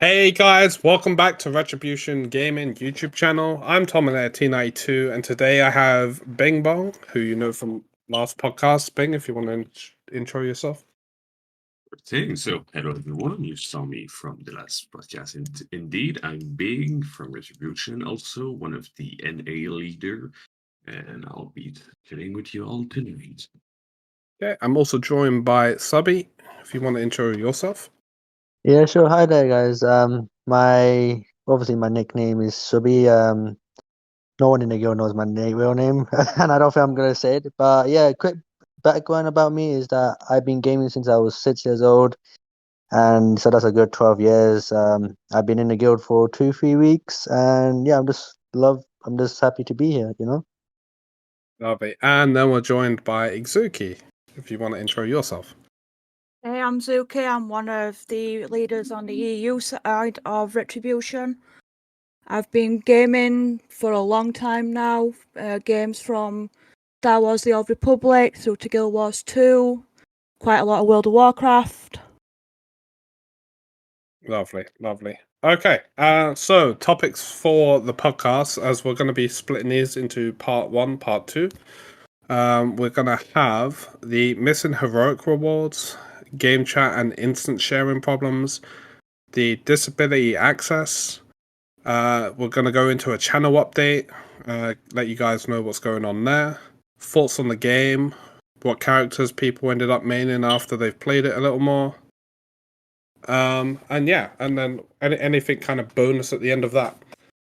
Hey guys, welcome back to Retribution Gaming YouTube channel. I'm Tom and T92, and today I have Bong, who you know from last podcast. Bing, if you want to intro yourself. Thing. So, hello everyone. You saw me from the last podcast. Indeed, I'm Bing from Retribution, also one of the NA leader, and I'll be chatting with you all tonight. Okay, I'm also joined by Subby. If you want to intro yourself. Yeah, sure. Hi there, guys. My nickname is Subby. No one in the guild knows my real name, and I don't think I'm gonna say it. But yeah, quick background about me is that I've been gaming since I was 6 years old, and so that's a good 12 years. I've been in the guild for 2-3 weeks, and yeah, I'm just happy to be here. Lovely. And then we're joined by Xuki. If you want to intro yourself. Hey, I'm Xuki. I'm one of the leaders on the EU side of Retribution. I've been gaming for a long time now. Games from Star Wars: The Old Republic through to Guild Wars 2. Quite a lot of World of Warcraft. Lovely. Okay, so topics for the podcast, as we're going to be splitting these into part 1, part 2. We're going to have the missing heroic rewards, game chat and instant sharing problems, the disability access. We're going to go into a channel update, let you guys know what's going on there, thoughts on the game, what characters people ended up maining after they've played it a little more. And then anything kind of bonus at the end of that.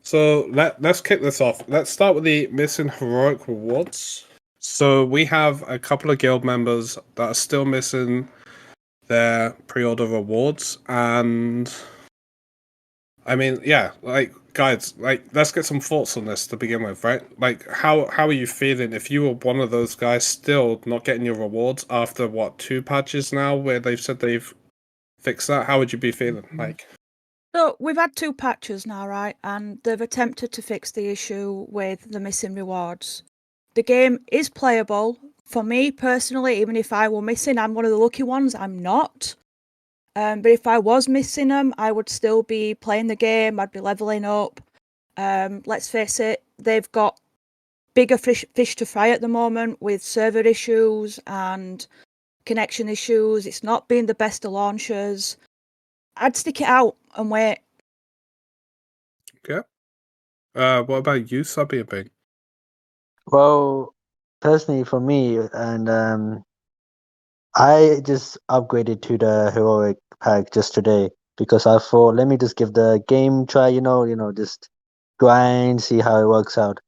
So let's kick this off. Let's start with the missing heroic rewards. So we have a couple of guild members that are still missing their pre-order rewards, and I mean, yeah, like guys, like let's get some thoughts on this to begin with, right? Like how are you feeling if you were one of those guys still not getting your rewards after 2 patches now where they've said they've fixed that? How would you be feeling? Like, So we've had 2 patches now, right? And they've attempted to fix the issue with the missing rewards. The game is playable. For me personally, even if I were missing, I'm one of the lucky ones. I'm not. But if I was missing them, I would still be playing the game. I'd be leveling up. Let's face it, they've got bigger fish to fry at the moment with server issues and connection issues. It's not been the best of launches. I'd stick it out and wait. okay. What about you, Subby? Well, personally for me, and I just upgraded to the heroic pack just today because I thought, let me just give the game try, just grind, see how it works out.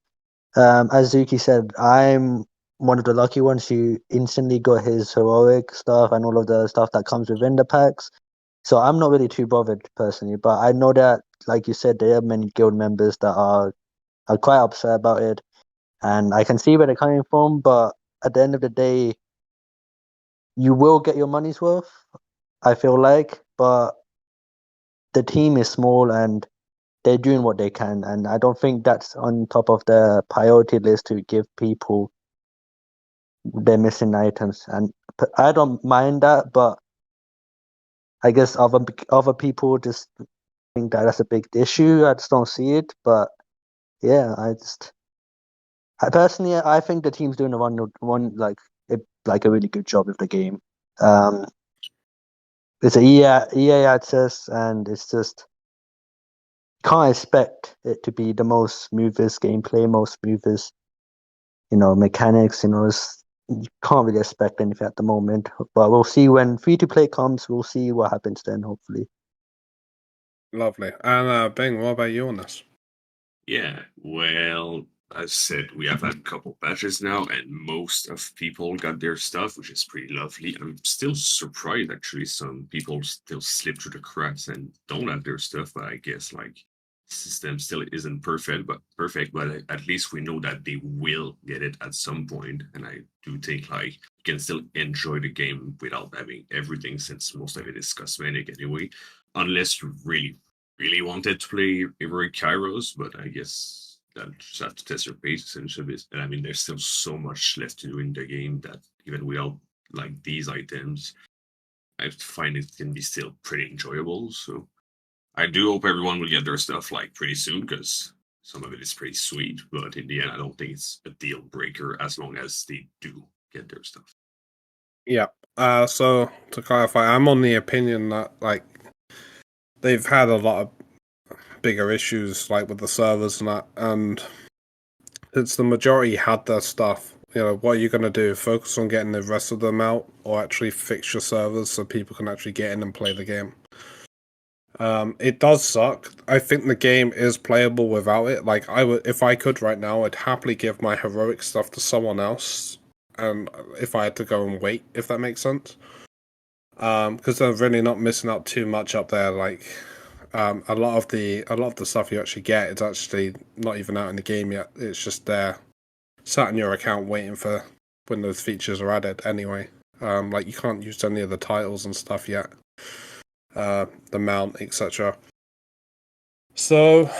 As Zuki said, I'm one of the lucky ones who instantly got his heroic stuff and all of the stuff that comes within the packs. So I'm not really too bothered personally, but I know that, like you said, there are many guild members that are quite upset about it, and I can see where they're coming from. But at the end of the day, you will get your money's worth, I feel like, but the team is small and they're doing what they can, and I don't think that's on top of the priority list to give people their missing items. And I don't mind that, but I guess other people just think that that's a big issue. I just don't see it, but yeah, I personally think the team's doing a really good job with the game. It's a EA access, and it's just can't expect it to be the most smoothest gameplay, most smoothest, mechanics. You can't really expect anything at the moment. But we'll see when free-to-play comes. We'll see what happens then, hopefully. Lovely. And Bing, what about you on this? Yeah, well, as said, we have had a couple patches now, and most of people got their stuff, which is pretty lovely. I'm still surprised, actually, some people still slip through the cracks and don't have their stuff, but I guess, system still isn't perfect, but at least we know that they will get it at some point, and I do think, you can still enjoy the game without having everything, since most of it is cosmetic anyway, unless you really wanted to play Heroic Kairos, but I guess that just have to test your patience a bit. And I mean, there's still so much left to do in the game that even without these items, I find it can be still pretty enjoyable. So I do hope everyone will get their stuff like pretty soon because some of it is pretty sweet. But in the end, I don't think it's a deal breaker as long as they do get their stuff. Yeah. So to clarify, I'm on the opinion that like they've had a lot of bigger issues like with the servers and that, and since the majority had their stuff, what are you going to do? Focus on getting the rest of them out, or actually fix your servers so people can actually get in and play the game? It does suck. I think the game is playable without it. Like if I could right now, I'd happily give my heroic stuff to someone else, and if I had to go and wait, if that makes sense. Because they're really not missing out too much up there. Like, a lot of the stuff you actually get is actually not even out in the game yet. It's just there, sat in your account waiting for when those features are added. Anyway, like you can't use any of the titles and stuff yet. The mount, etc. So,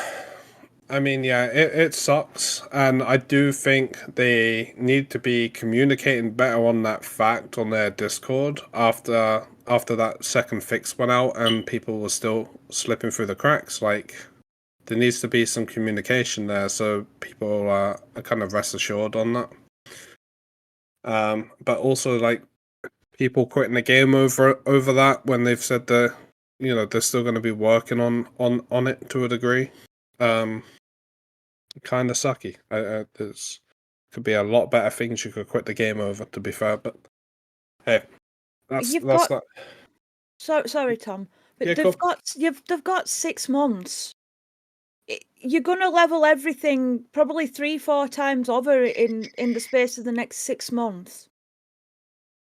I mean, yeah, it sucks, and I do think they need to be communicating better on that fact on their Discord after that second fix went out and people were still slipping through the cracks. Like, there needs to be some communication there so people are kind of rest assured on that. But also, like, people quitting the game over that when they've said they're still going to be working on it to a degree. Kind of sucky. There's could be a lot better things you could quit the game over, to be fair. But hey, that's that. Sorry, Tom, but Yeah, they've got 6 months. You're gonna level everything probably 3-4 times over in the space of the next 6 months.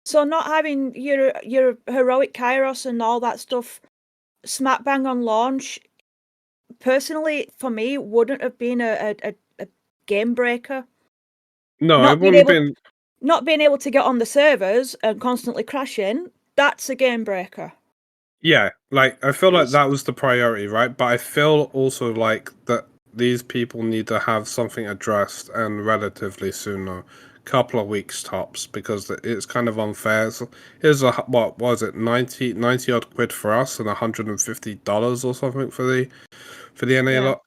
So not having your heroic Kairos and all that stuff smack bang on launch, personally for me, wouldn't have been a game breaker. No, it wouldn't have been. Not being able to get on the servers and constantly crashing, that's a game breaker. Yeah, like I feel like that was the priority, right? But I feel also like that these people need to have something addressed and relatively soon, though. Couple of weeks tops, because it's kind of unfair. So here's what was it, 90 odd quid for us and $150 or something for the NA lot.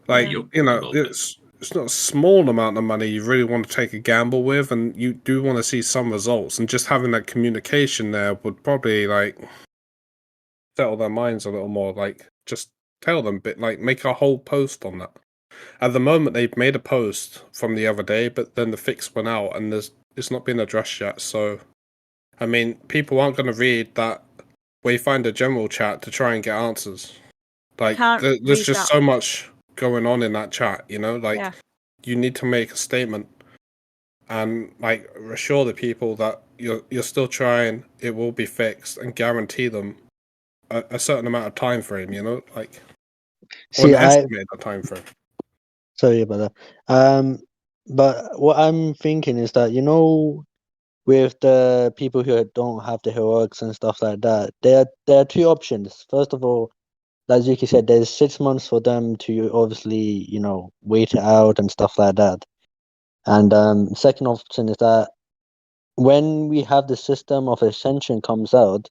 Like, it's not a small amount of money you really want to take a gamble with, and you do want to see some results, and just having that communication there would probably like settle their minds a little more. Like, just tell them, make a whole post on that. At the moment, they've made a post from the other day, but then the fix went out, and it's not been addressed yet. So, I mean, people aren't going to read that Wayfinder general chat to try and get answers. Like, there's just so much going on in that chat, Like, you need to make a statement and like assure the people that you're still trying, it will be fixed, and guarantee them a certain amount of time frame, like estimate a time frame. Sorry about that. But what I'm thinking is that with the people who don't have the heroics and stuff like that, there are two options. First of all, like Xuki said, there's 6 months for them to obviously wait it out and stuff like that. And second option is that when we have the system of Ascension comes out,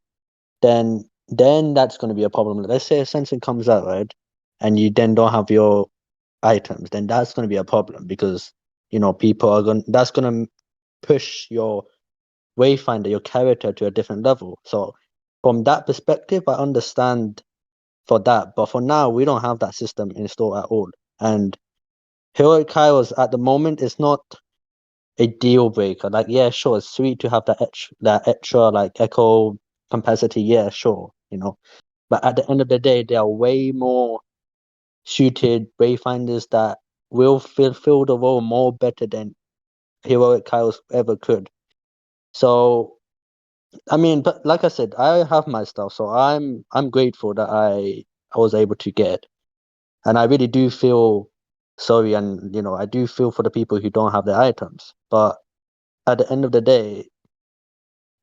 then that's going to be a problem. Let's say Ascension comes out, right, and you then don't have your items, then that's going to be a problem because people are that's going to push your Wayfinder, your character, to a different level. So from that perspective, I understand for that, but for now we don't have that system installed at all. And Heroic Kairos at the moment is not a deal breaker. Like, yeah, sure, it's sweet to have that extra like echo capacity. Yeah, sure, but at the end of the day, there are way more suited Wayfinders that will fulfill the role more better than Heroic Kairos ever could. So, I mean, but like I said, I have my stuff, so I'm grateful that I was able to get, and I really do feel sorry, and I do feel for the people who don't have their items. But at the end of the day,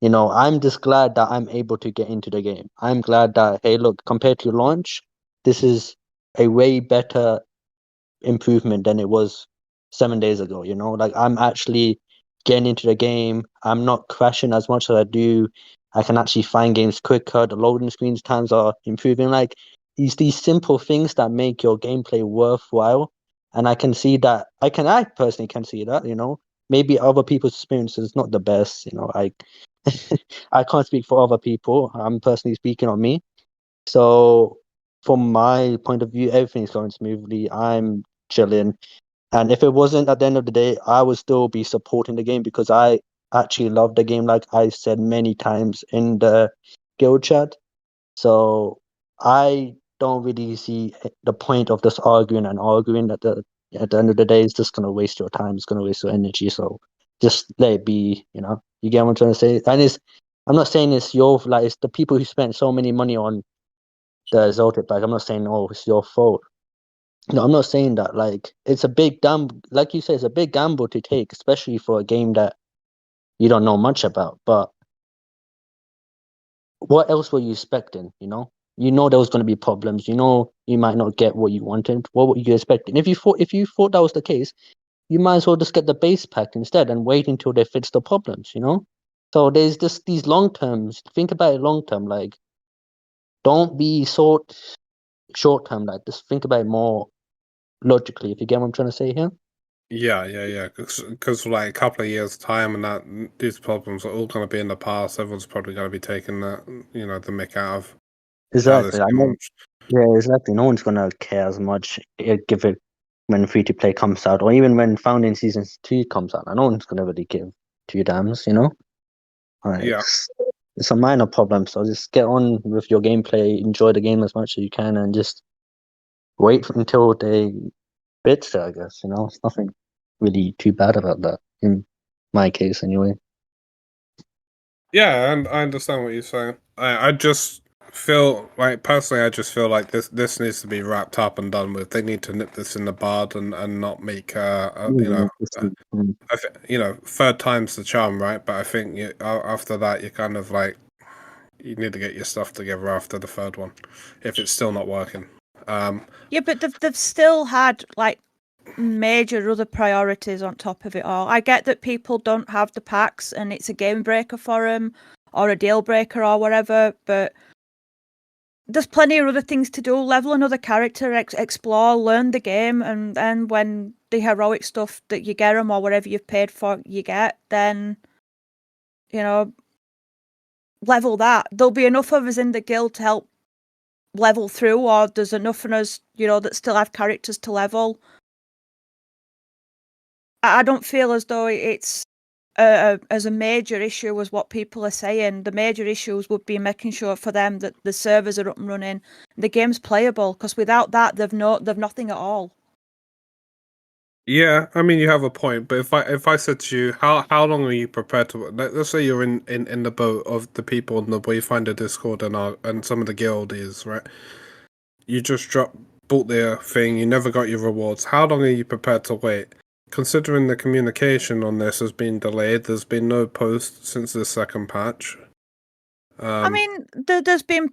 I'm just glad that I'm able to get into the game. I'm glad that, hey, look, compared to launch, this is a way better improvement than it was 7 days ago. Like, I'm actually getting into the game. I'm not crashing as much as I do. I can actually find games quicker. The loading screens times are improving. Like, it's these simple things that make your gameplay worthwhile. And I personally can see that, maybe other people's experience is not the best, I can't speak for other people. I'm personally speaking on me. So from my point of view, everything's going smoothly. I'm chilling. And if it wasn't, at the end of the day, I would still be supporting the game because I actually love the game, like I said many times in the guild chat. So I don't really see the point of just arguing and arguing. At the end of the day, it's just gonna waste your time. It's gonna waste your energy. So just let it be. You get what I'm trying to say. And I'm not saying it's it's the people who spent so many money on the Exalted bag. I'm not saying it's your fault. No, I'm not saying that. Like, it's a big gamble. Like you said, it's a big gamble to take, especially for a game that you don't know much about. But what else were you expecting? There was going to be problems. You might not get what you wanted. What were you expecting? If you thought that was the case, you might as well just get the base pack instead and wait until they fix the problems. So there's just these long terms. Think about it long term. Like, don't be short term. Like, just think about it more logically. If you get what I'm trying to say here. Yeah. Because like a couple of years' time, and these problems are all going to be in the past. Everyone's probably going to be taking the mick out of how this Exactly. game launched. Yeah, exactly. No one's gonna care as much. Give it when free to play comes out, or even when Founding Season 2 comes out. No one's gonna really give two damns. Like, Yeah. it's a minor problem. So just get on with your gameplay, enjoy the game as much as you can, and just wait until they fix it. I guess it's nothing really too bad about that in my case, anyway. Yeah, and I understand what you're saying. I just feel like personally, I just feel like this needs to be wrapped up and done with. They need to nip this in the bud and not make third time's the charm, right? But I think after that, you kind of like you need to get your stuff together after the third one, if it's still not working. Yeah, but they've still had like major other priorities on top of it all. I get that people don't have the packs and it's a game breaker for them or a deal breaker or whatever, but there's plenty of other things to do. Level another character, explore, learn the game, and then when the heroic stuff that you get them or whatever you've paid for you get, then level that. There'll be enough of us in the guild to help level through, or there's enough of us that still have characters to level. I don't feel as though it's as a major issue as what people are saying. The major issues would be making sure for them that the servers are up and running, the game's playable, because without that, they've nothing at all. Yeah, I mean you have a point, but if I said to you, how long are you prepared to? Let's say you're in the boat of the people in the Wayfinder Discord and some of the guildies, right? You just bought their thing, you never got your rewards. How long are you prepared to wait? Considering the communication on this has been delayed, there's been no post since the second patch. I mean, there's been,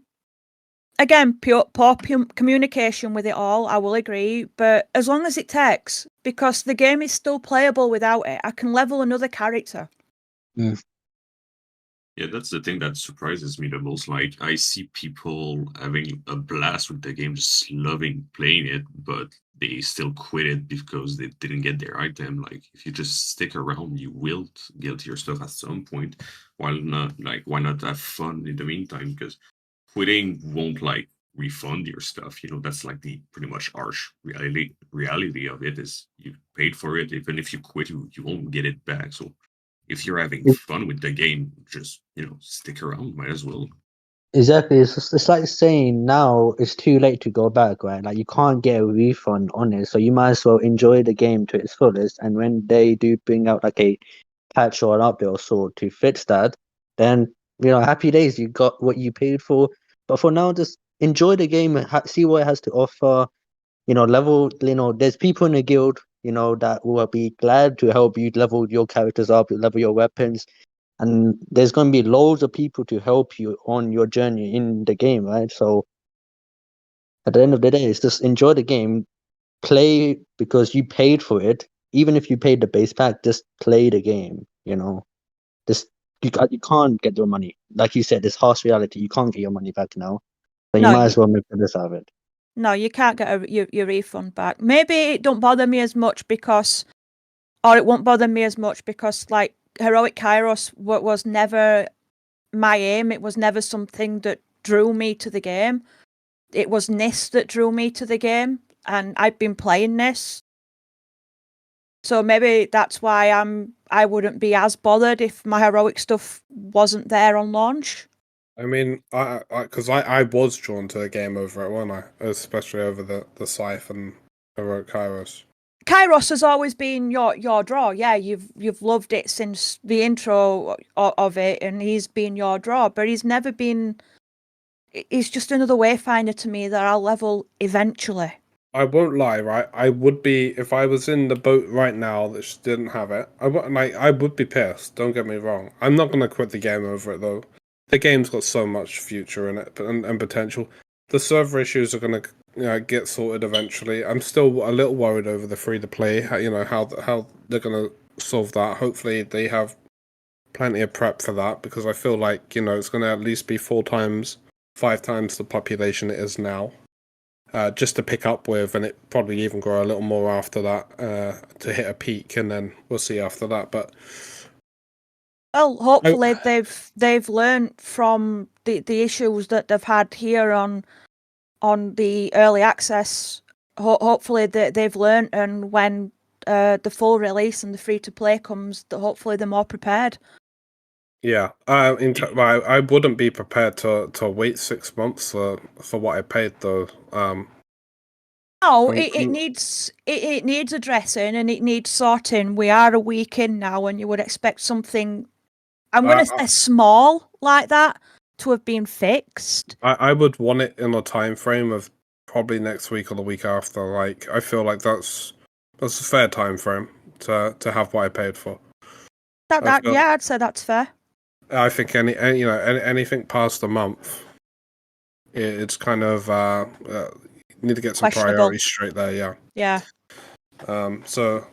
again, poor communication with it all, I will agree, but as long as it takes, because the game is still playable without it, I can level another character. Mm. Yeah, that's the thing that surprises me the most. Like, I see people having a blast with the game, just loving playing it, but they still quit it because they didn't get their item. Like, if you just stick around, you will get your stuff at some point. Why not have fun in the meantime? Because quitting won't like refund your stuff. That's like the pretty much harsh reality of it is you paid for it. Even if you quit, you won't get it back. So if you're having fun with the game, just stick around. Might as well. Exactly. It's like saying now it's too late to go back, right? Like, you can't get a refund on it, so you might as well enjoy the game to its fullest. And when they do bring out like a patch or an update or sort to fix that, then happy days, you got what you paid for. But for now, just enjoy the game and see what it has to offer. Level. There's people in the guild, that will be glad to help you level your characters up, level your weapons. And there's going to be loads of people to help you on your journey in the game, right? So at the end of the day, it's just enjoy the game, play because you paid for it. Even if you paid the base pack, just play the game. Just you can't get your money. Like you said, it's harsh reality. You can't get your money back now. So you No, might as well make the best out of it. No, you can't get your refund back. Maybe it don't bother me as much because, or it won't bother me as much because, like, Heroic Kairos was never my aim. It was never something that drew me to the game. It was Nis that drew me to the game, and I've been playing Nis. So maybe that's why I wouldn't be as bothered if my heroic stuff wasn't there on launch. I mean, because I was drawn to the game over it, wasn't I? Especially over the Scythe and Heroic Kairos. Kairos has always been your draw. Yeah, you've loved it since the intro of it, and he's been your draw. But he's never been. He's just another Wayfinder to me that I'll level eventually. I won't lie, right? I would be if I was in the boat right now that just didn't have it. I would be pissed. Don't get me wrong. I'm not gonna quit the game over it though. The game's got so much future in it and potential. The server issues are gonna get sorted eventually. I'm still a little worried over the free to play. How they're gonna solve that. Hopefully they have plenty of prep for that because I feel like it's gonna at least be 4 times, 5 times the population it is now. Just to pick up with, and it probably even grow a little more after that to hit a peak, and then we'll see after that. But well, hopefully they've learned from the issues that they've had here on the early access. Hopefully they've learned, and when the full release and the free to play comes, that hopefully they're more prepared. Yeah, I wouldn't be prepared to wait 6 months for what I paid though. No, it needs addressing and it needs sorting. We are a week in now, and you would expect something. I'm going to say small like that to have been fixed. I would want it in a time frame of probably next week or the week after. Like I feel like that's a fair time frame to have what I paid for. Yeah, I'd say that's fair. I think anything past a month, it's kind of need to get some priorities straight there. Yeah. Yeah. So,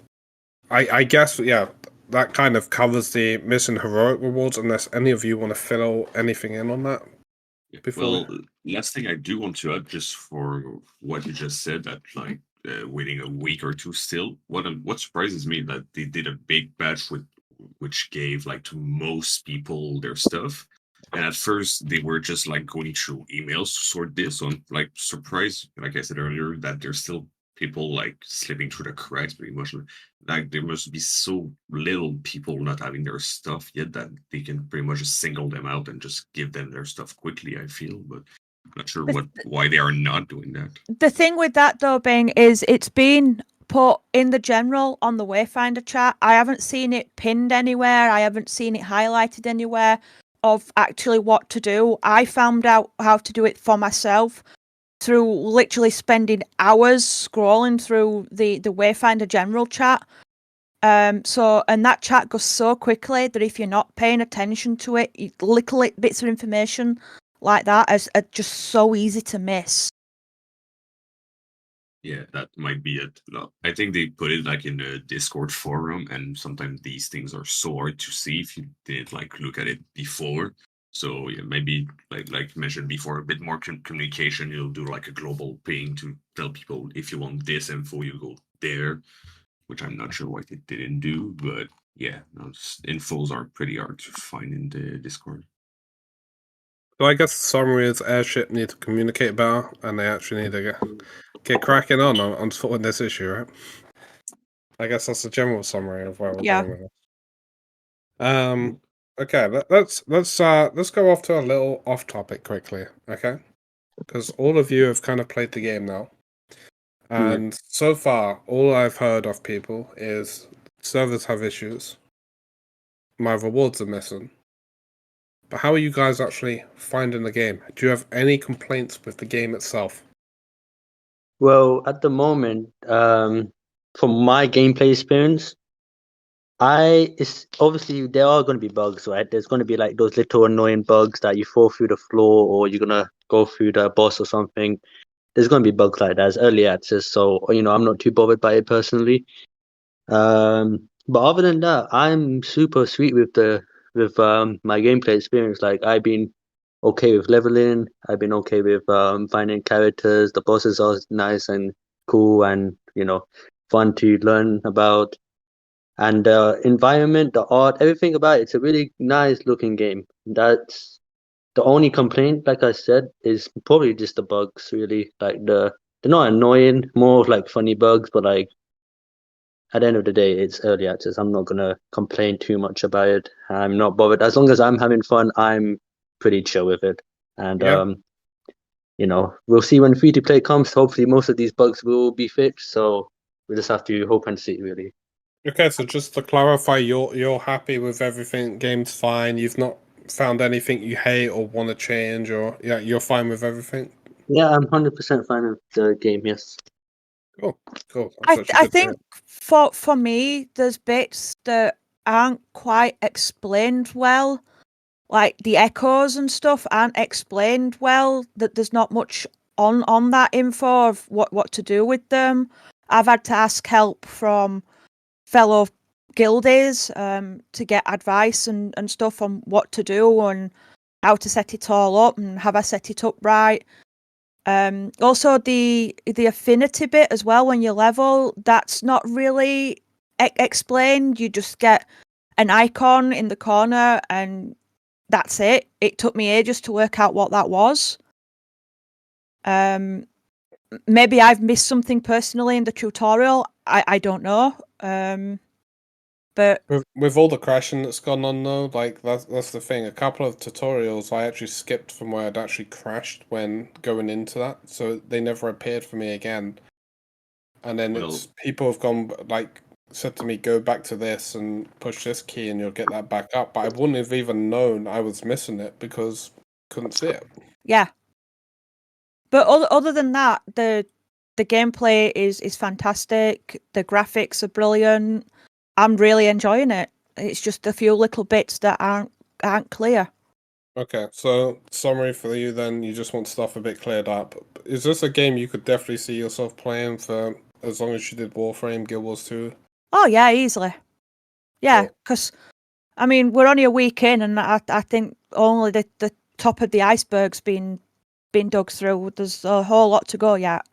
I guess that kind of covers the missing heroic rewards. Unless any of you want to fill anything in on that. Well, last thing I do want to add, just for what you just said, that like waiting a week or two still. What surprises me that they did a big batch which gave like to most people their stuff, and at first they were just like going through emails to sort this. So I'm like surprised, like I said earlier, that there's still people like slipping through the cracks pretty much. Like there must be so little people not having their stuff yet that they can pretty much just single them out and just give them their stuff quickly, I feel, but I'm not sure why they are not doing that. The thing with that though, Bing, is it's been put in the general on the Wayfinder chat. I haven't seen it pinned anywhere. I haven't seen it highlighted anywhere of actually what to do. I found out how to do it for myself through literally spending hours scrolling through the Wayfinder general chat. And that chat goes so quickly that if you're not paying attention to it, little bits of information like that are just so easy to miss. Yeah, that might be it. I think they put it like in a Discord forum, and sometimes these things are so hard to see if you didn't like look at it before. So yeah, maybe like mentioned before, a bit more communication. You'll do like a global ping to tell people if you want this info, you go there, which I'm not sure why they didn't do. But yeah, infos are pretty hard to find in the Discord. So I guess the summary is Airship need to communicate better, and they actually need to get cracking on sorting this issue, right? I guess that's the general summary of where we're going with it. Okay, let's go off to a little off topic quickly, okay? Because all of you have kind of played the game now, and so far all I've heard of people is servers have issues, my rewards are missing. But how are you guys actually finding the game? Do you have any complaints with the game itself? Well, at the moment, from my gameplay experience, it's obviously there are going to be bugs, right? There's going to be like those little annoying bugs that you fall through the floor, or you're gonna go through the boss or something. There's going to be bugs like that. It's early access, so I'm not too bothered by it personally. But other than that, I'm super sweet with my gameplay experience. Like I've been okay with leveling. I've been okay with finding characters. The bosses are nice and cool, and fun to learn about. And the environment, the art, everything about it, it's a really nice looking game. That's the only complaint, like I said, is probably just the bugs. Really, like they're not annoying, more of like funny bugs, but like at the end of the day, it's early access. I'm not gonna complain too much about it. I'm not bothered. As long as I'm having fun, I'm pretty chill with it. And Yeah. we'll see when free to play comes. Hopefully, most of these bugs will be fixed. So we just have to hope and see, really. Okay, so just to clarify, you're happy with everything. Game's fine. You've not found anything you hate or want to change, or yeah, you're fine with everything. Yeah, I'm 100% fan of the game. Yes. Cool. That's actually I good to hear. think for me, there's bits that aren't quite explained well, like the echoes and stuff aren't explained well. That there's not much on that info of what to do with them. I've had to ask help from fellow guildies to get advice and stuff on what to do and how to set it all up and have I set it up right. Also the affinity bit as well, when you level, that's not really explained. You just get an icon in the corner and that's it. It took me ages to work out what that was. Maybe I've missed something personally in the tutorial. I don't know. But With all the crashing that's gone on though, like that's the thing. A couple of tutorials I actually skipped from where I'd actually crashed when going into that, so they never appeared for me again. And then Well- it's people have gone like said to me, go back to this and push this key and you'll get that back up. But I wouldn't have even known I was missing it because couldn't see it. yeah. But other than that, the gameplay is fantastic. The graphics are brilliant. I'm really enjoying it. It's just a few little bits that aren't clear. Okay, so summary for you then, you just want stuff a bit cleared up. Is this a game you could definitely see yourself playing for as long as you did Warframe, Guild Wars 2? Oh yeah, easily. Yeah, Cool. because I mean we're only a week in, and I think only the top of the iceberg's been dug through. There's a whole lot to go yet.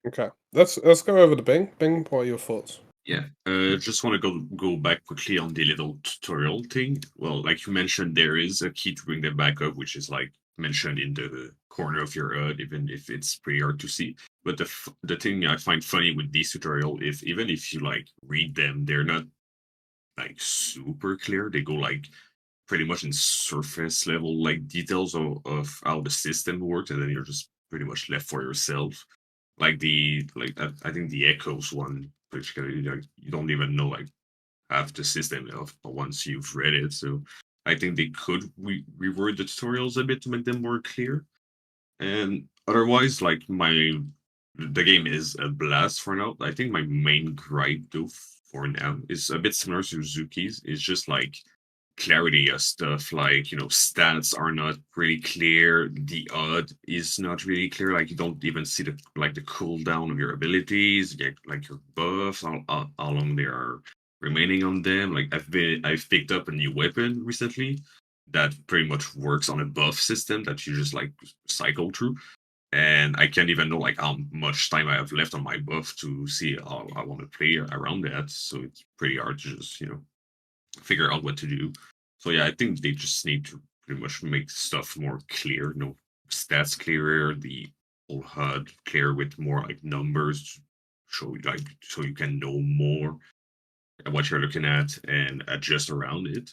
Okay, let's go over to Bing. Bing, what are your thoughts? Yeah, just want to go back quickly on the little tutorial thing. Well, like you mentioned, there is a key to bring them back up, which is like mentioned in the corner of your HUD, even if it's pretty hard to see. But the thing I find funny with these tutorial, even if you like read them, they're not like super clear. They go like pretty much in surface level like details of how the system works, and then you're just pretty much left for yourself. Like I think the echoes one, which you don't even know like half the system of once you've read it. So I think they could reword the tutorials a bit to make them more clear. And otherwise, like the game is a blast for now. I think my main gripe though for now is a bit similar to Zuki's. It's just like clarity of stuff, like stats are not really clear, the HUD is not really clear, like you don't even see the cooldown of your abilities, like your buffs, how long they are remaining on them. Like I've picked up a new weapon recently that pretty much works on a buff system that you just like cycle through, and I can't even know like how much time I have left on my buff to see how I want to play around that. So it's pretty hard to just figure out what to do. So yeah, I think they just need to pretty much make stuff more clear, stats clearer, the whole HUD clear with more like numbers, so you can know more what you're looking at and adjust around it.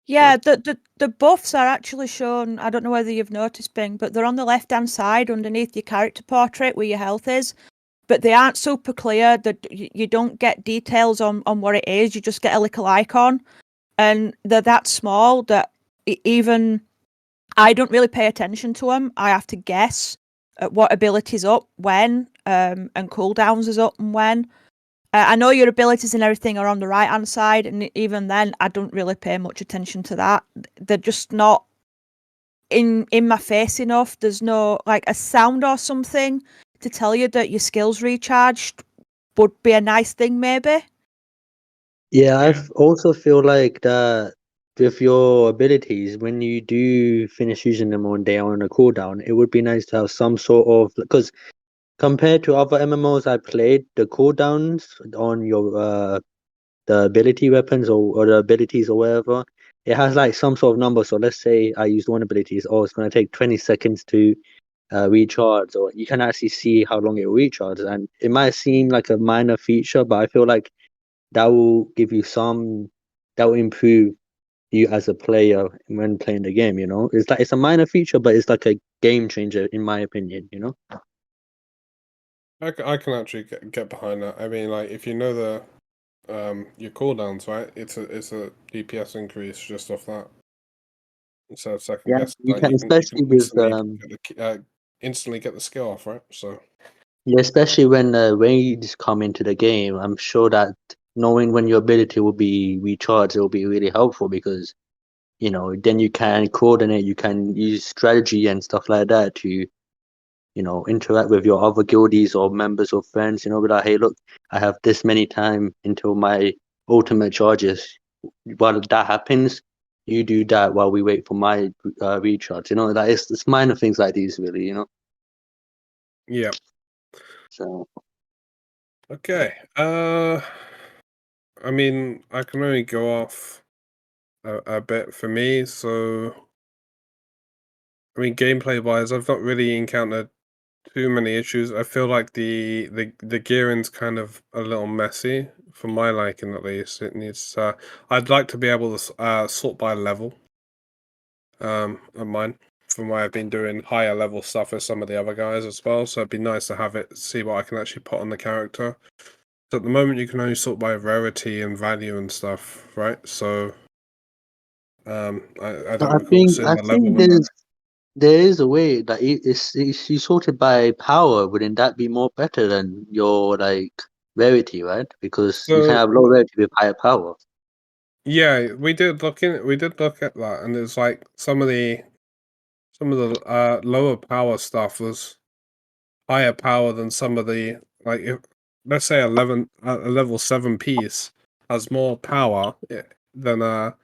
Yeah, the buffs are actually shown. I don't know whether you've noticed, Bing, but they're on the left-hand side underneath your character portrait where your health is. But they aren't super clear. That you don't get details on what it is. You just get a little icon, and they're that small that even I don't really pay attention to them. I have to guess at what ability's up when, and cooldowns is up and when. I know your abilities and everything are on the right hand side, and even then, I don't really pay much attention to that. They're just not in my face enough. There's no like a sound or something to tell you that your skills recharged would be a nice thing, maybe. Yeah, I also feel like that with your abilities, when you do finish using them on day on a cooldown, it would be nice to have some sort of, because compared to other MMOs I played, the cooldowns on your the ability weapons or the abilities or whatever, it has like some sort of number. So let's say I used one ability, oh, it's going to take 20 seconds to recharge, or you can actually see how long it will recharge. And it might seem like a minor feature, but I feel like that will give you that will improve you as a player when playing the game. It's like it's a minor feature, but it's like a game changer in my opinion. I can actually get behind that. I mean, like if you know the your cooldowns, right? It's a DPS increase just off that. Instead of second Yeah, guess, you like can, you can especially with instantly get the skill off, right? So yeah, especially when raids come into the game. I'm sure that knowing when your ability will be recharged, it will be really helpful because then you can coordinate, you can use strategy and stuff like that to interact with your other guildies or members or friends. Be like, hey, look, I have this many time until my ultimate charges. While that happens, you do that while we wait for my recharge. That it's minor things like these, really. yeah. So Okay. I mean, I can only go off a bit for me. So, I mean, gameplay wise, I've not really encountered too many issues. I feel like the gearing's kind of a little messy for my liking, at least. It needs. I'd like to be able to sort by level. Of mine, from where I've been doing higher level stuff with some of the other guys as well. So it'd be nice to have it, see what I can actually put on the character. So at the moment, you can only sort by rarity and value and stuff, right? So I don't I recall think seeing I the level think on that. there is a way that it's you sorted by power. Wouldn't that be more better than your like rarity, right? Because you can So have low rarity with higher power. yeah, we did look at that, and it's like some of the lower power stuff was higher power than some of the, like, if let's say a level 7 piece has more power than a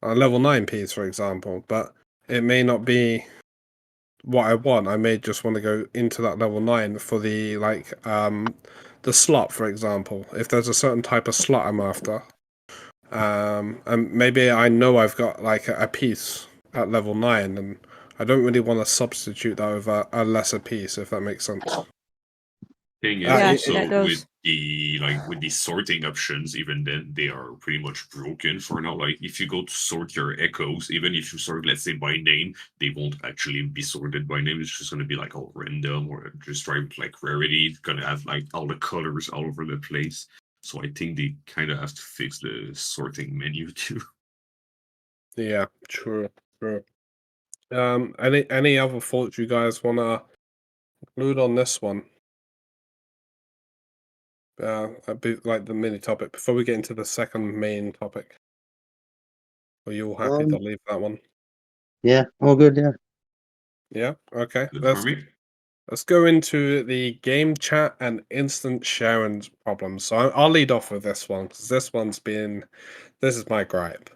level 9 piece, for example, but it may not be what I want. I may just want to go into that level 9 for the slot, for example. If there's a certain type of slot I'm after, and maybe I know I've got like a piece at level 9, and I don't really want to substitute that with a lesser piece, if that makes sense. Thing is Yeah, It, also that with does. the sorting options, even then they are pretty much broken for now. Like if you go to sort your echoes, even if you sort, let's say, by name, they won't actually be sorted by name. It's just gonna be like all random, or just try with like rarity. It's gonna have like all the colors all over the place. So I think they kind of have to fix the sorting menu too. yeah, true, true. Any other thoughts you guys wanna include on this one? A bit like the mini topic before we get into the second main topic. Are you all happy to leave that one? Yeah, all good. Yeah. Yeah. Okay. Good for me. Let's go into the game chat and instant sharing problems. So I'll lead off with this one because this is my gripe.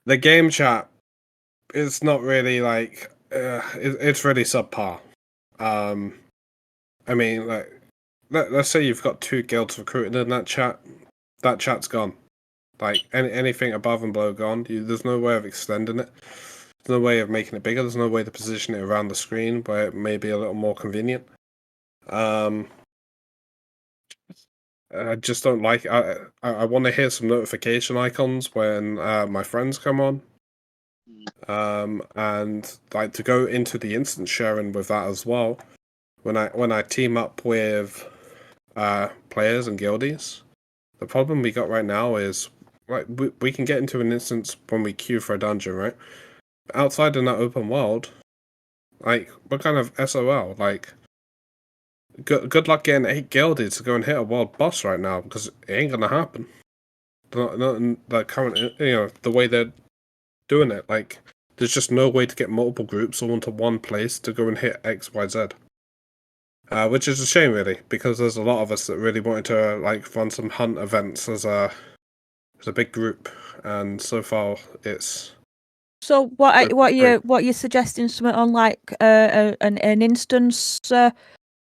The game chat is not really like it's really subpar. Um, I mean, like let's say you've got two guilds recruited in that chat. That chat's gone. Like anything above and below gone. There's no way of extending it. There's no way of making it bigger. There's no way to position it around the screen where it may be a little more convenient. Um, I just don't like. I want to hear some notification icons when my friends come on. And like to go into the instant sharing with that as well. When I team up with players and guildies, the problem we got right now is like we can get into an instance when we queue for a dungeon, right? Outside in that open world, like what kind of SOL? Like good luck getting 8 guildies to go and hit a world boss right now because it ain't gonna happen. Not in the current, the way they're doing it. Like there's just no way to get multiple groups all into one place to go and hit X, Y, Z. Which is a shame, really, because there's a lot of us that really wanted to like run some hunt events as a big group. and so far it's So what Great. you're suggesting? Something on like an instance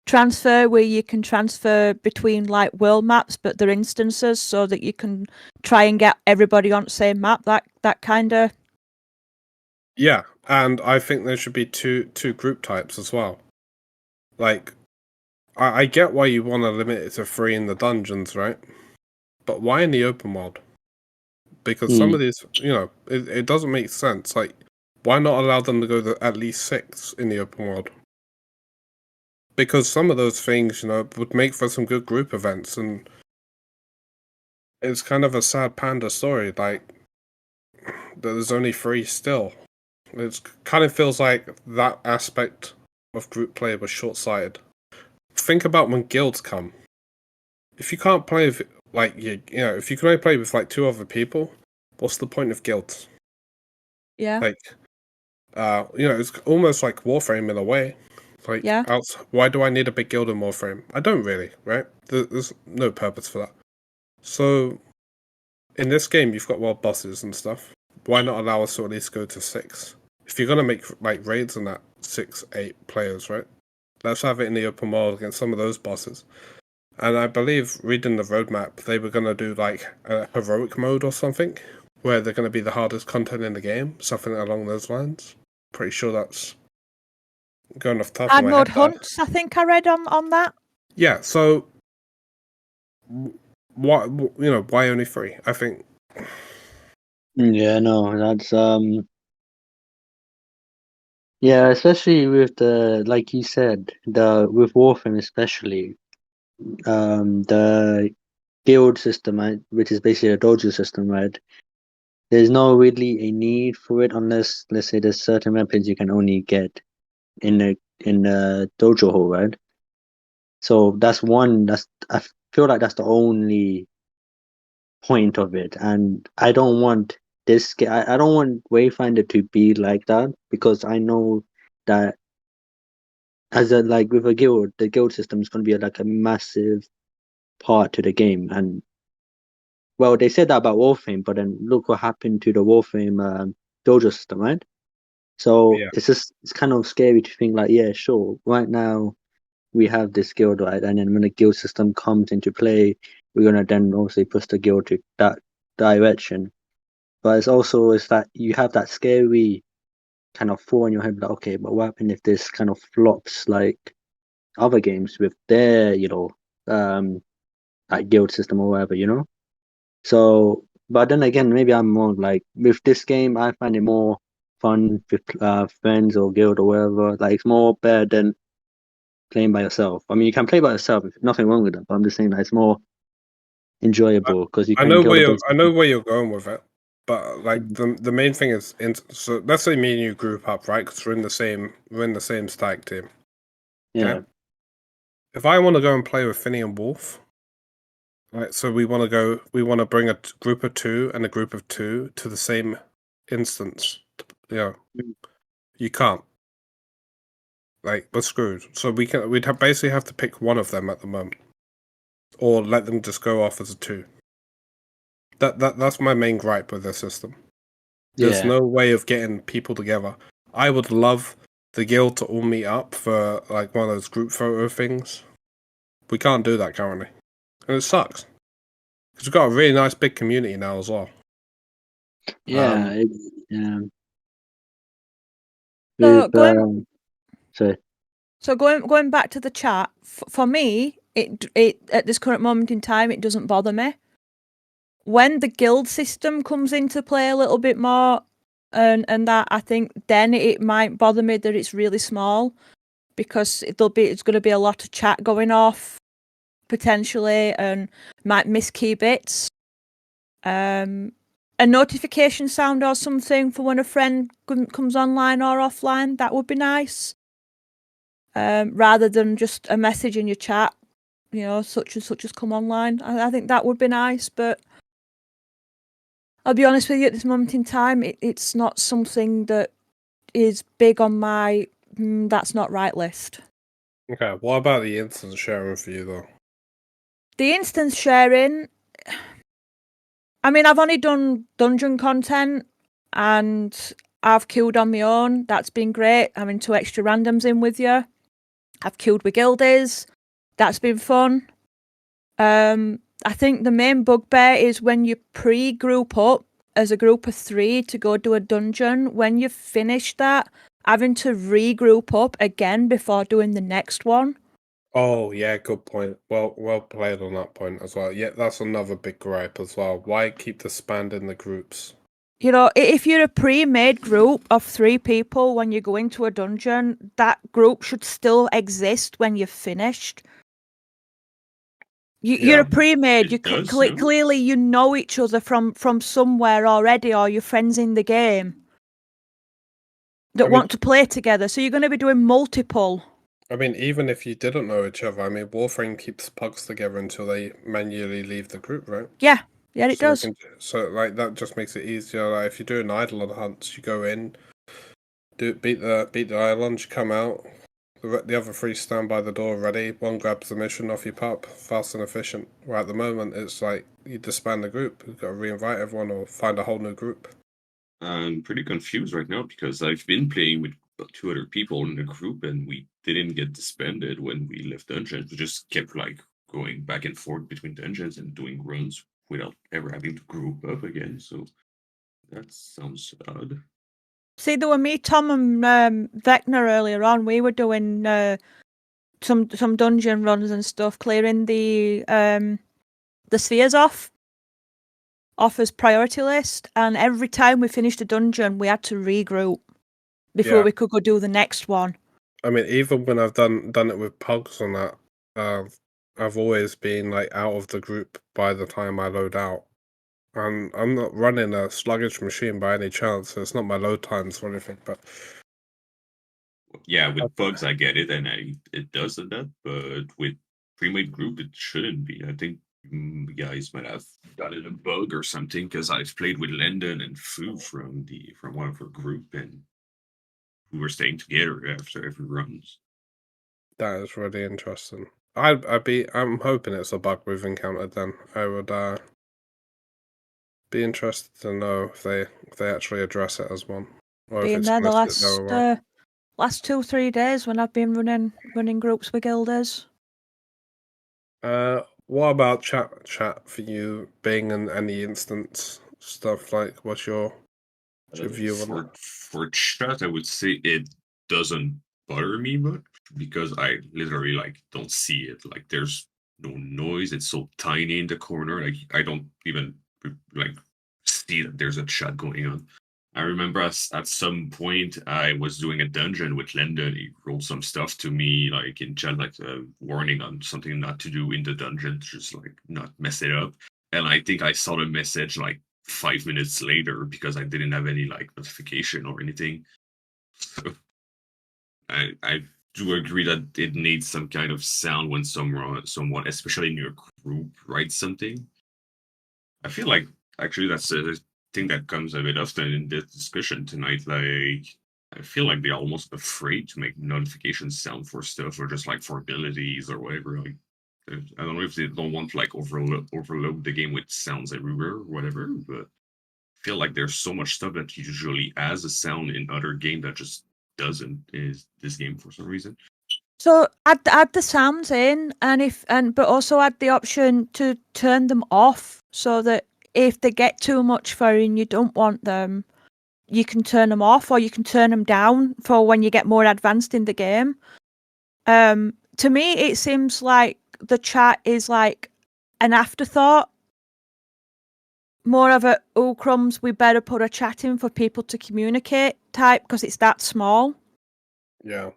transfer where you can transfer between like world maps, but they're instances, so that you can try and get everybody on the same map. That kind of. yeah, and I think there should be two group types as well. Like, I get why you want to limit it to 3 in the dungeons, right? But why in the open world? Because some of these, it doesn't make sense. Like, why not allow them to go to at least 6 in the open world? Because some of those things, would make for some good group events, and it's kind of a sad panda story. Like, there's only 3 still. It kind of feels like that aspect of group play was short-sighted. Think about when guilds come. If you can't play with, like, if you can only play with like 2 other people, what's the point of guilds? Yeah. Like, it's almost like Warframe in a way. Like, Yeah. why do I need a big guild in Warframe? I don't really, right? There's no purpose for that. So, in this game, you've got world bosses and stuff. Why not allow us to at least go to 6? If you're gonna make like raids and that 6, 8 players, right? Let's have it in the open world against some of those bosses. And I believe, reading the roadmap, they were gonna do like a heroic mode or something, where they're gonna be the hardest content in the game, something along those lines. Pretty sure that's going off the top of Hard my mode head. hunts, I think I read on that. Yeah. So, why why only 3? I think. Yeah, no, that's yeah, especially with the, like you said, with Warframe especially, the guild system, right, which is basically a dojo system, right? There's no really a need for it unless, let's say, there's certain weapons you can only get in the dojo hall, right? So I feel like that's the only point of it, and I don't want I don't want Wayfinder to be like that, because I know that like with a guild, the guild system is going to be like a massive part to the game. And well, they said that about Warframe, but then look what happened to the Warframe dojo system, right? So Yeah. it's kind of scary to think like, yeah, sure, right now we have this guild, right, and then when the guild system comes into play, we're gonna then obviously push the guild to that direction. But it's that you have that scary kind of thought in your head, like, okay, but what happens if this kind of flops like other games with their, like guild system or whatever. So, but then again, maybe I'm more like with this game, I find it more fun with friends or guild or whatever. Like it's more better than playing by yourself. I mean, you can play by yourself. Nothing wrong with that. But I'm just saying that it's more enjoyable because you I can know kill where the you're. boss. I know where you're going with it, but like Mhm. the main thing is, so let's say me and you group up, right? Because we're in the same stack team. Yeah. Okay. If I want to go and play with Finny and Wolf, right? So we want to bring a group of 2 and a group of 2 to the same instance. Mhm. You can't. Like, we're screwed. So we'd basically have to pick one of them at the moment, or let them just go off as a 2. That's my main gripe with the system. There's Yeah. no way of getting people together. I would love the guild to all meet up for like one of those group photo things. We can't do that currently, and it sucks because we've got a really nice big community now as well. Yeah. Yeah. So With so So going back to the chat, for me, it at this current moment in time, it doesn't bother me. When the guild system comes into play a little bit more, and that, I think then it might bother me that it's really small, because it's going to be a lot of chat going off potentially, and might miss key bits. A notification sound or something for when a friend comes online or offline, that would be nice. Rather than just a message in your chat, such and such has come online. I think that would be nice, but I'll be honest with you, at this moment in time, it's not something that is big on my that's not right list. Okay, what about the instance sharing for you though? The instance sharing, I mean, I've only done dungeon content and I've queued on my own. That's been great. Having 2 extra randoms in with you. I've queued with guildies. That's been fun. I think the main bugbear is when you pre-group up as a group of 3 to go do a dungeon. When you finish that, having to regroup up again before doing the next one. Oh yeah, good point. Well played on that point as well. Yeah, that's another big gripe as well. Why keep disbanding the groups? You know, if you're a pre-made group of 3 people when you go into a dungeon, that group should still exist when you've finished. You're a pre-made. It does, no? Clearly you know each other from somewhere already, or you're friends in the game that want to play together. So you're going to be doing multiple. I mean, even if you didn't know each other, I mean, Warframe keeps pugs together until they manually leave the group, right? Yeah, it does. So, like, that just makes it easier. Like, if you're doing idle hunts, you go in, beat the island, you come out. The other 3 stand by the door ready. One grabs the mission off your pup, fast and efficient. Where at the moment, it's like you disband the group. You've got to reinvite everyone or find a whole new group. I'm pretty confused right now because I've been playing with 2 other people in the group and we didn't get disbanded when we left dungeons. We just kept like going back and forth between dungeons and doing runs without ever having to group up again. So that sounds odd. See, there were me, Tom, and Vecna earlier on. We were doing some dungeon runs and stuff, clearing the spheres off as priority list. And every time we finished a dungeon, we had to regroup before we could go do the next one. I mean, even when I've done it with pugs and that, I've always been like out of the group by the time I load out. And I'm not running a sluggish machine by any chance. So it's not my load times or anything, but yeah, with bugs I get it, and it does that. But with pre-made group, it shouldn't be. I think you guys might have gotten a bug or something because I've played with Lendon and Fu from one of our group, and we were staying together after every runs. That is really interesting. I'm hoping it's a bug we've encountered. Then I would be interested to know if they actually address it as one. Or Being there the last 2-3 days when I've been running groups with guilders. What about chat for you being in any instance stuff? Like, what's your view on that? For chat, I would say it doesn't bother me much because I literally like don't see it. Like, there's no noise. It's so tiny in the corner. Like, I don't even like see that there's a chat going on. I remember at some point I was doing a dungeon with Lendon. He wrote some stuff to me, like in chat, like a warning on something not to do in the dungeon, just like not mess it up. And I think I saw the message like 5 minutes later because I didn't have any like notification or anything. So I do agree that it needs some kind of sound when someone, especially in your group, writes something. I feel like actually that's a thing that comes a bit often in this discussion tonight. Like, I feel like they're almost afraid to make notifications sound for stuff or just like for abilities or whatever. Like, I don't know if they don't want to like overload the game with sounds everywhere or whatever, but I feel like there's so much stuff that usually has a sound in other game that just doesn't is this game for some reason. So add the sounds in, but also add the option to turn them off so that if they get too much for you and you don't want them, you can turn them off or you can turn them down for when you get more advanced in the game. To me, it seems like the chat is like an afterthought. More of a, oh crumbs, we better put a chat in for people to communicate type because it's that small. Yeah.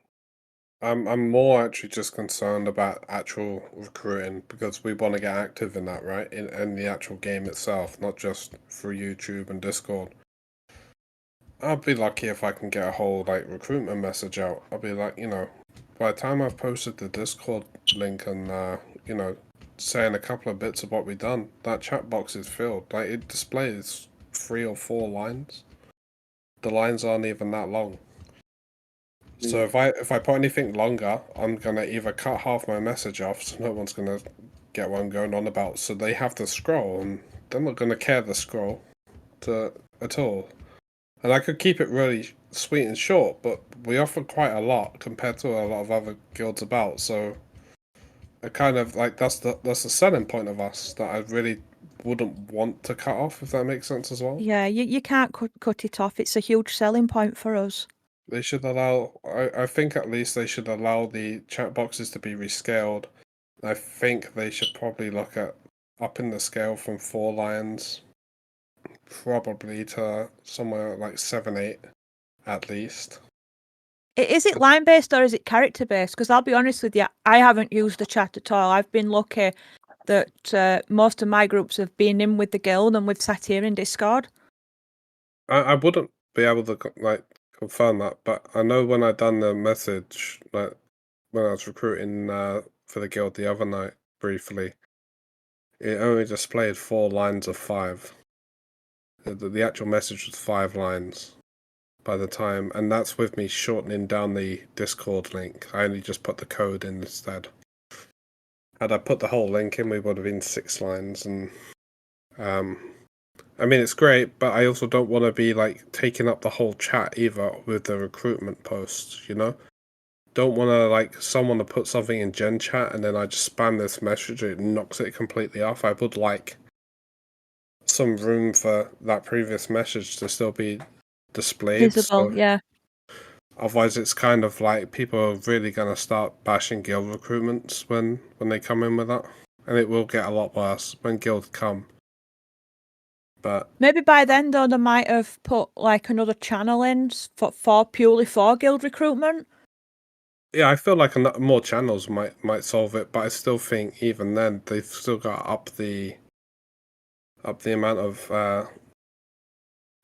I'm more actually just concerned about actual recruiting because we want to get active in that, right? In the actual game itself, not just through YouTube and Discord. I'll be lucky if I can get a whole like recruitment message out. I'll be like, by the time I've posted the Discord link and saying a couple of bits of what we've done, that chat box is filled. Like, it displays 3 or 4 lines. The lines aren't even that long. So if I put anything longer, I'm gonna either cut half my message off, so no one's gonna get what I'm going on about. So they have to scroll, and they're not going to care the scroll at all. And I could keep it really sweet and short, but we offer quite a lot compared to a lot of other guilds about. So I kind of like that's the selling point of us that I really wouldn't want to cut off, if that makes sense as well. Yeah, you can't cut it off. It's a huge selling point for us. They should allow. I think at least they should allow the chat boxes to be rescaled. I think they should probably look at upping the scale from 4 lines, probably to somewhere like 7, 8, at least. Is it line based or is it character based? Because I'll be honest with you, I haven't used the chat at all. I've been lucky that most of my groups have been in with the guild and we've sat here in Discord. I wouldn't be able to confirm that, but I know when I done the message, like when I was recruiting for the guild the other night briefly, it only displayed 4 lines of 5. The actual message was 5 lines by the time, and that's with me shortening down the Discord link. I only just put the code in instead. Had I put the whole link in, we would have been 6 lines, and I mean, it's great, but I also don't want to be like taking up the whole chat either with the recruitment posts, you know? Don't want to like someone to put something in Gen chat and then I just spam this message, it knocks it completely off. I would like some room for that previous message to still be displayed. Visible, yeah. Otherwise, it's kind of like people are really going to start bashing guild recruitments when they come in with that. And it will get a lot worse when guilds come. But maybe by then, though, they might have put like another channel in for purely for guild recruitment. Yeah, I feel like more channels might solve it, but I still think even then they've still got to up the amount of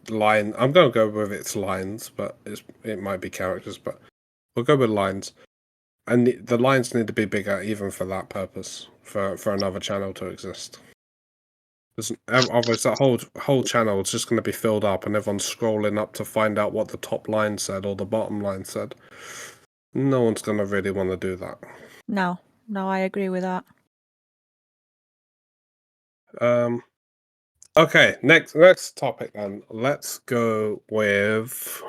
line. I'm gonna go with its lines, but it might be characters, but we'll go with lines. And the lines need to be bigger, even for that purpose, for another channel to exist. Otherwise, that whole channel is just going to be filled up, and everyone's scrolling up to find out what the top line said or the bottom line said. No one's going to really want to do that. No, I agree with that. Okay, next topic then. Let's go with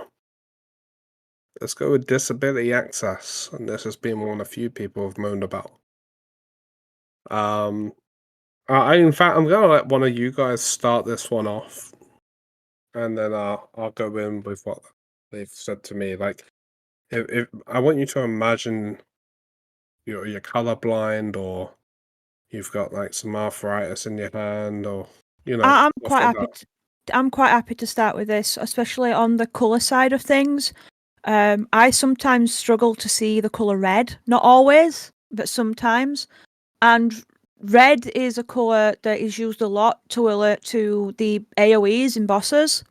disability access, and this has been one a few people have moaned about. In fact, I'm gonna let one of you guys start this one off, and then I'll go in with what they've said to me. Like, if I want you to imagine you're colorblind, or you've got like some arthritis in your hand, or I'm stuff quite like happy. that. I'm quite happy to start with this, especially on the colour side of things. I sometimes struggle to see the colour red. Not always, but sometimes. And red is a colour that is used a lot to alert to the AoEs in bosses.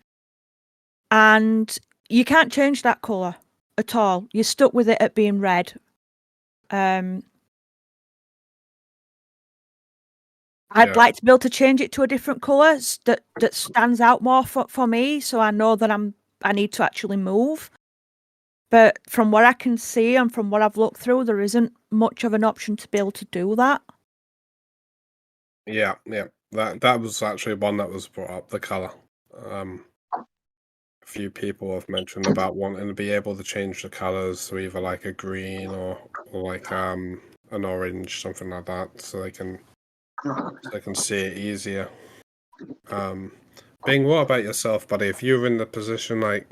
And you can't change that colour at all. You're stuck with it at being red. I'd like to be able to change it to a different colour that stands out more for me, so I know that I need to actually move. But from what I can see and from what I've looked through, there isn't much of an option to be able to do that. Yeah. That was actually one that was brought up, the colour. A few people have mentioned about wanting to be able to change the colours to either like a green or like an orange, something like that, so they can see it easier. Bing, what about yourself, buddy? If you were in the position like,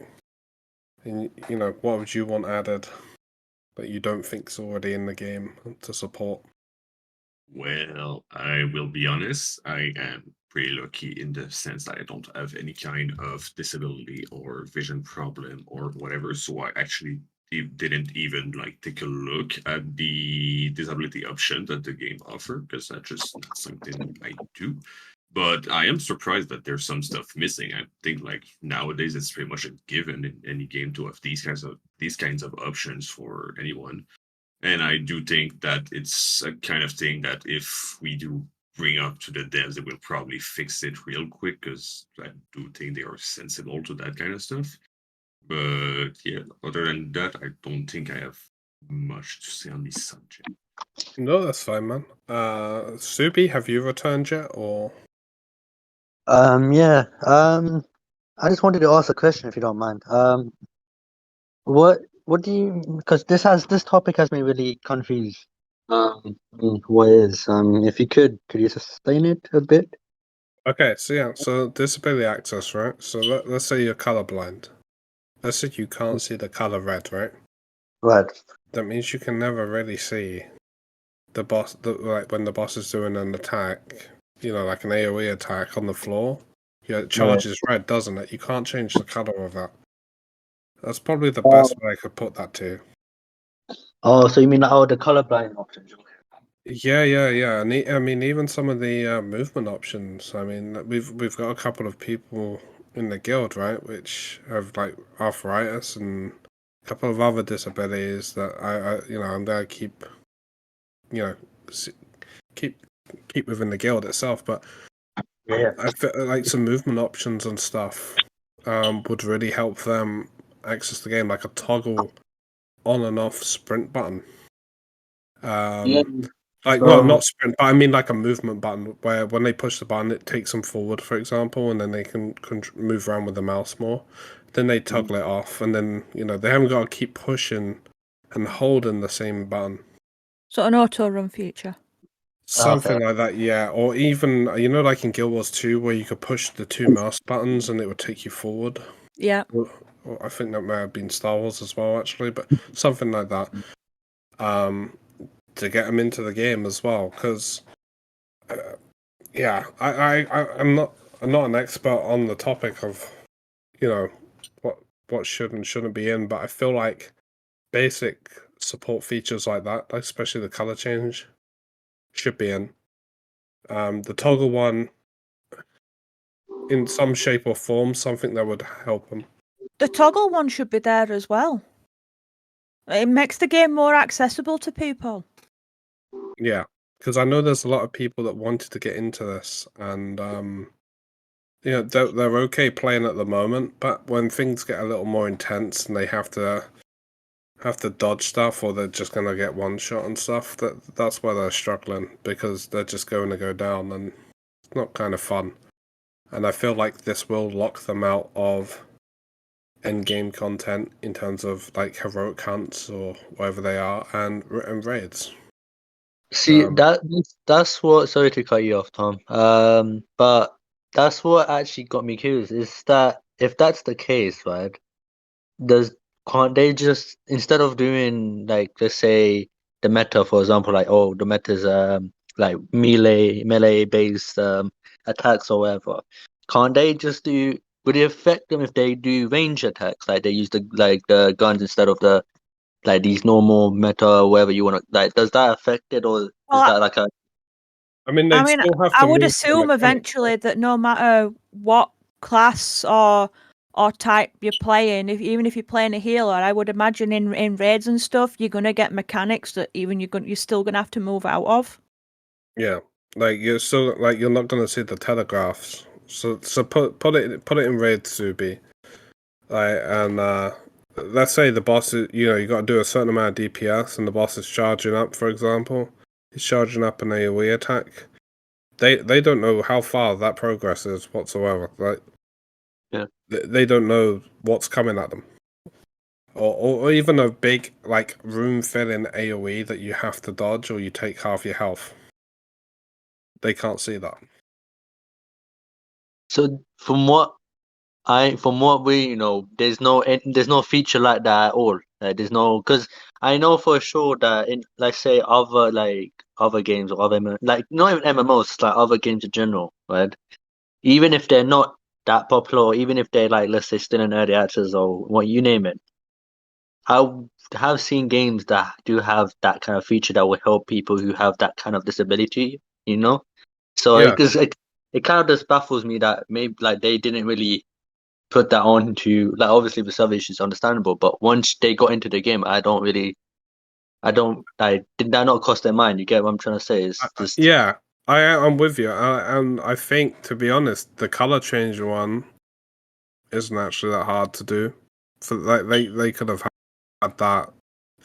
what would you want added that you don't think's already in the game to support? Well, I will be honest, I am pretty lucky in the sense that I don't have any kind of disability or vision problem or whatever, so I actually didn't even like take a look at the disability option that the game offer, because that's just not something I do. But I am surprised that there's some stuff missing. I think like nowadays it's pretty much a given in any game to have these kinds of options for anyone. And I do think that it's a kind of thing that if we do bring up to the devs, they will probably fix it real quick, because I do think they are sensible to that kind of stuff. But yeah, other than that, I don't think I have much to say on this subject. No, that's fine, man. Subby, have you returned yet, or? Yeah. I just wanted to ask a question, if you don't mind. What do you? Because this topic has me really confused. What is? If you could you just explain it a bit? Okay, so yeah, so disability access, right? So let's say you're colorblind. Let's say you can't see the color red, right? Right. That means you can never really see the boss, like when the boss is doing an attack, like an AoE attack on the floor. Yeah, it charges red, doesn't it? You can't change the color of that. That's probably the best way I could put that to. Oh, so you mean the colorblind options? Yeah, yeah. And I mean, even some of the movement options. I mean, we've got a couple of people in the guild, right, which have like arthritis and a couple of other disabilities that I'm there to keep, s- keep keep within the guild itself. But Yeah. I feel like some movement options and stuff would really help them access the game, like a toggle on and off sprint button. Yeah. Like, well, So not sprint, but I mean like a movement button where when they push the button, it takes them forward, for example, and then they can move around with the mouse more. Then they toggle it off, and then they haven't got to keep pushing and holding the same button. So an auto run feature. Something like that, yeah. Or even like in Guild Wars 2, where you could push the two mouse buttons and it would take you forward. Yeah. Or I think that may have been Star Wars as well, actually, but something like that. To get them into the game as well, because yeah, I'm not an expert on the topic of what should and shouldn't be in, but I feel like basic support features like that, especially the color change, should be in. The toggle one, in some shape or form, something that would help them. The toggle one should be there as well. It makes the game more accessible to people. Yeah, because I know there's a lot of people that wanted to get into this, and they're okay playing at the moment, but when things get a little more intense and they have to dodge stuff, or they're just gonna get one shot and stuff, that's where they're struggling, because they're just going to go down, and it's not kind of fun. And I feel like this will lock them out of end game content in terms of like heroic hunts or whatever they are, and raids. see that's what. Sorry to cut you off, Tom. But that's what actually got me curious. Is that if that's the case, right? Does Can't they just, instead of doing, like, let's say the meta, for example, like, oh, the meta is like melee based attacks or whatever, can't they just do, would it affect them if they do range attacks, like they use the guns instead of the, like, these normal meta or whatever you want to, like, does that affect it, or is Well, that like a I mean, they'd still have I to would move the assume mechanics. eventually that no matter what class or type you're playing, even if you're playing a healer, I would imagine in raids and stuff, you're gonna get mechanics that even you're still gonna have to move out of. Yeah, like you're not gonna see the telegraphs. So put it in raid, Subby. Like, and let's say the boss is, you got to do a certain amount of DPS, and the boss is charging up. For example, he's charging up an AoE attack. They don't know how far that progress is whatsoever. Like, yeah. they don't know what's coming at them, or even a big like room filling AoE that you have to dodge, or you take half your health. They can't see that. So from what we know, there's no feature like that at all. Like, there's no, because I know for sure that in, let's say, other games or other like, not even MMOs, like other games in general, right? Even if they're not that popular, or even if they're, like, let's say, still in early access or what you name it, I have seen games that do have that kind of feature that will help people who have that kind of disability, you know? So Yeah, it kind of just baffles me that maybe, like, they didn't really put that on to, like, obviously the salvation is understandable, but once they got into the game, I did that not cross their mind? You get what I'm trying to say? It's just yeah. I'm with you, and I think, to be honest, the color change one isn't actually that hard to do. So like they could have had that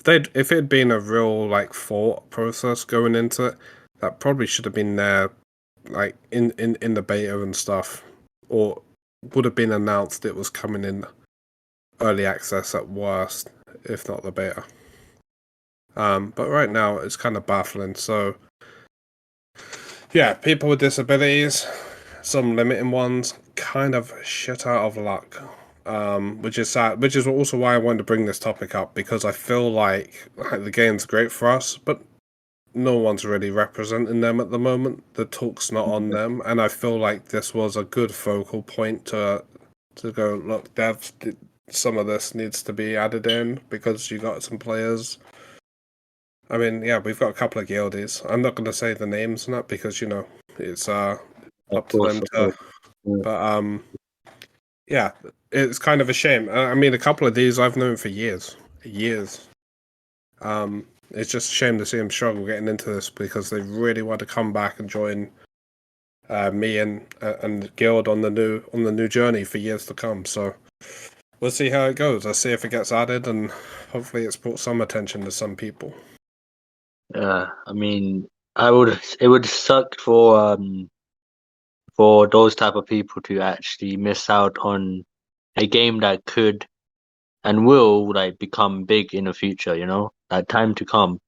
if it had been a real like thought process going into it, that probably should have been there, like in the beta and stuff. or would have been announced it was coming in early access at worst, if not the beta. But right now it's kind of baffling. So yeah, people with disabilities, some limiting ones, kind of shit out of luck. Which is sad, which is also why I wanted to bring this topic up, because I feel like the game's great for us, but no one's really representing them at the moment. The talk's not on them, and I feel like this was a good focal point to go, look, devs, some of this needs to be added in because you got some players. I mean, yeah, we've got a couple of guildies. I'm not going to say the names and that because it's up to them to. Yeah. But yeah, it's kind of a shame. I mean, a couple of these I've known for years. It's just a shame to see them struggle getting into this because they really want to come back and join me and the guild on the new journey for years to come. So we'll see how it goes. I'll see if it gets added, and hopefully it's brought some attention to some people. Yeah, I mean, it would suck for those type of people to actually miss out on a game that could and will like become big in the future, like time to come.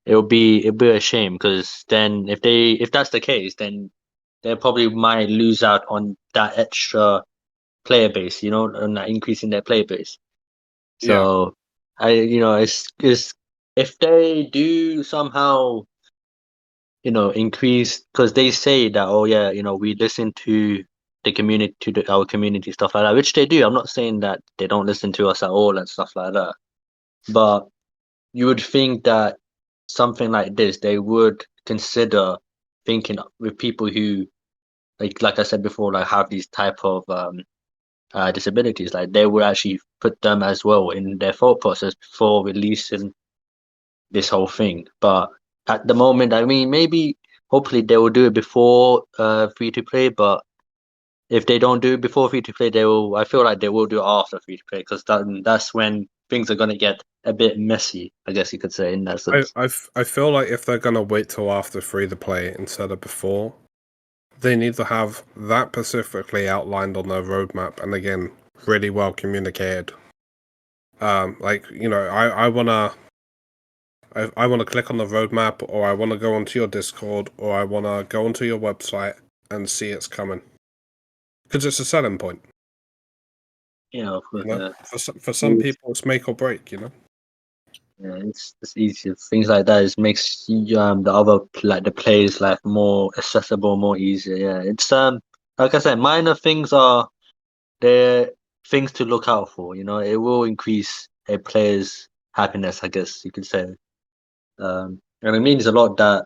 It'll be a shame because then if that's the case, then they probably might lose out on that extra player base, on that increase in their player base. So it's if they do somehow, increase, because they say that, oh yeah, we listen to the community, our community, stuff like that, which they do. I'm not saying that they don't listen to us at all and stuff like that, but you would think that something like this they would consider thinking with people who like I said before, like have these type of disabilities, like they would actually put them as well in their thought process before releasing this whole thing. But at the moment, I mean, maybe hopefully they will do it before free to play. But if they don't do it before free to play, they will. I feel like they will do it after free to play because that's when things are gonna get a bit messy, I guess you could say, in that sense. I feel like if they're gonna wait till after free to play instead of before, they need to have that specifically outlined on their roadmap, and again, really well communicated. I wanna click on the roadmap, or I wanna go onto your Discord, or I wanna go onto your website and see it's coming, because it's a selling point. For some people, it's make or break. Yeah, it's easier. Things like that is makes the other like the players' life more accessible, more easier. Yeah, it's like I said, minor things are they're things to look out for. It will increase a player's happiness, I guess you could say. And it means a lot that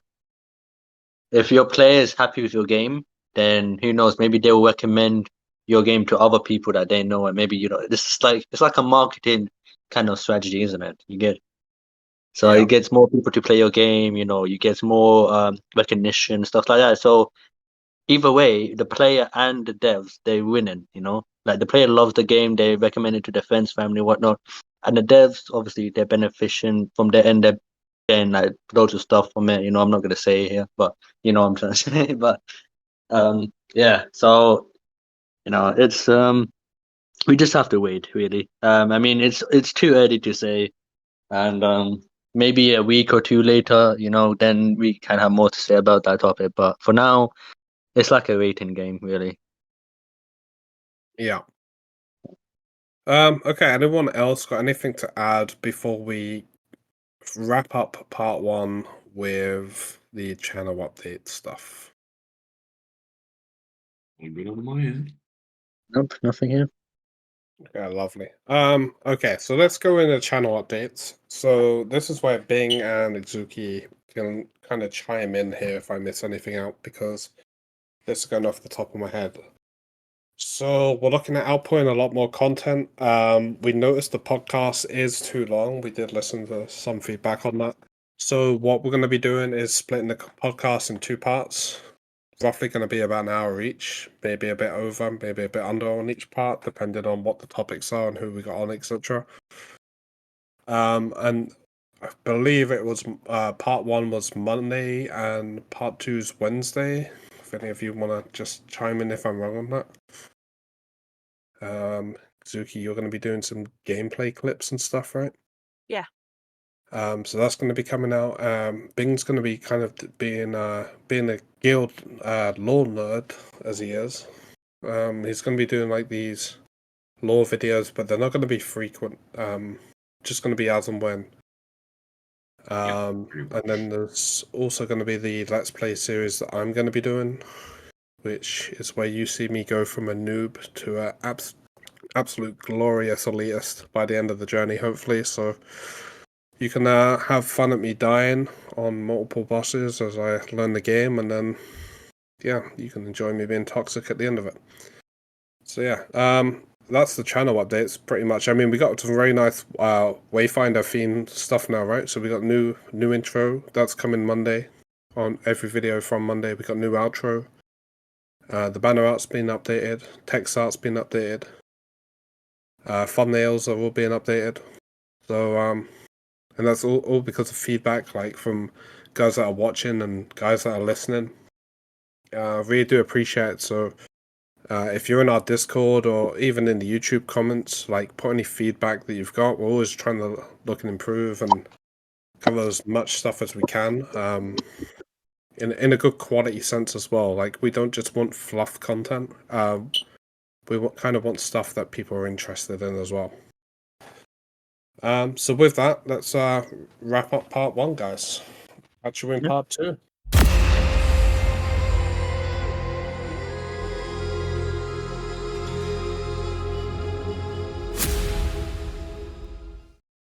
if your player is happy with your game, then who knows, maybe they will recommend your game to other people that they know, and maybe this is like it's like a marketing kind of strategy, isn't it? So Yeah. it gets more people to play your game, you get more recognition, stuff like that. So either way, the player and the devs, they're winning, Like the player loves the game, they recommend it to their friends, family, whatnot. And the devs, obviously, they're benefiting from their end, they're getting like loads of stuff from it, I'm not gonna say it here, but you know what I'm trying to say. But yeah, so it's we just have to wait, really. I mean it's too early to say, and maybe a week or two later, then we can have more to say about that topic. But for now, it's like a waiting game, really. Yeah. Okay, anyone else got anything to add before we wrap up part 1 with the channel update stuff? All good on my end. Nope, nothing here. Okay, lovely. Okay, so let's go into channel updates. So this is where Bing and Xuki can kind of chime in here if I miss anything out, because this is going off the top of my head. So we're looking at outputting a lot more content. We noticed the podcast is too long. We did listen to some feedback on that. So what we're going to be doing is splitting the podcast in 2 parts. Roughly going to be about an hour each, maybe a bit over, maybe a bit under on each part, depending on what the topics are and who we got on, etc. And I believe it was part 1 was Monday and part 2's Wednesday. I any of you want to just chime in if I'm wrong on that. Xuki, you're going to be doing some gameplay clips and stuff, right? Yeah. So that's going to be coming out. Bing's going to be kind of being a guild lore nerd as he is. He's going to be doing like these lore videos, but they're not going to be frequent. Just going to be as and when. And then there's also going to be the Let's Play series that I'm going to be doing, which is where you see me go from a noob to an absolute glorious elitist by the end of the journey, hopefully. So you can have fun at me dying on multiple bosses as I learn the game, and then, yeah, you can enjoy me being toxic at the end of it. So, yeah, that's the channel updates, pretty much. I mean, we got some very nice Wayfinder themed stuff now, right? So we got new intro. That's coming Monday. On every video from Monday, we got new outro. The banner art's been updated. Text art's been updated. Thumbnails are all being updated. So, and that's all because of feedback, like from guys that are watching and guys that are listening. Really do appreciate it. So if you're in our Discord or even in the YouTube comments, like put any feedback that you've got. We're always trying to look and improve and cover as much stuff as we can. In a good quality sense as well. Like we don't just want fluff content. We kind of want stuff that people are interested in as well. So with that, let's wrap up part 1, guys. Catch you in part 2.